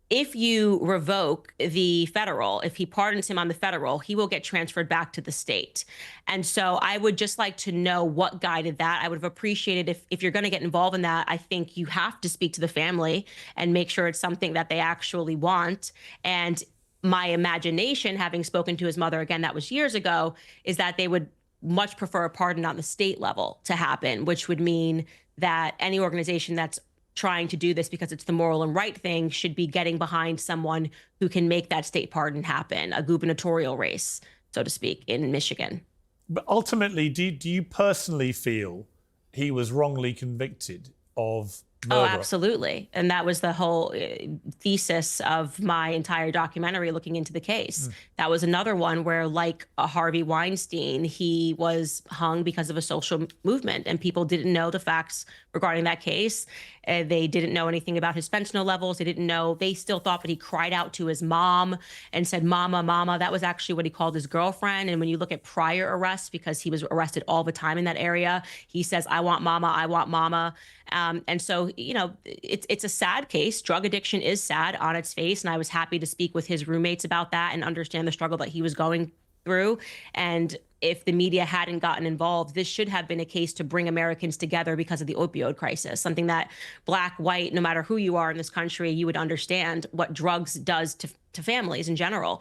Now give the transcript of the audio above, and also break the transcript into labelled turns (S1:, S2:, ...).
S1: if you revoke the federal, if he pardons him on the federal, he will get transferred back to the state. And so I would just like to know what guided that. I would have appreciated if you're going to get involved in that, I think you have to speak to the family and make sure it's something that they actually want. And my imagination, having spoken to his mother again, that was years ago, is that they would much prefer a pardon on the state level to happen, which would mean that any organization that's trying to do this because it's the moral and right thing should be getting behind someone who can make that state pardon happen, a gubernatorial race, so to speak, in Michigan.
S2: But ultimately, do you personally feel he was wrongly convicted of
S1: Oh,
S2: murder?
S1: absolutely. And that was the whole thesis of my entire documentary looking into the case. That was another one where, like a Harvey Weinstein, he was hung because of a social movement, and people didn't know the facts regarding that case. They didn't know anything about his fentanyl levels. They didn't know. They still thought that he cried out to his mom and said, "Mama, mama." That was actually what he called his girlfriend. And when you look at prior arrests, because he was arrested all the time in that area, he says, "I want mama, I want mama." And so, you know, it's a sad case. Drug addiction is sad on its face. And I was happy to speak with his roommates about that and understand the struggle that he was going through. And if the media hadn't gotten involved, this should have been a case to bring Americans together because of the opioid crisis, something that black, white, no matter who you are in this country, you would understand what drugs does to families in general.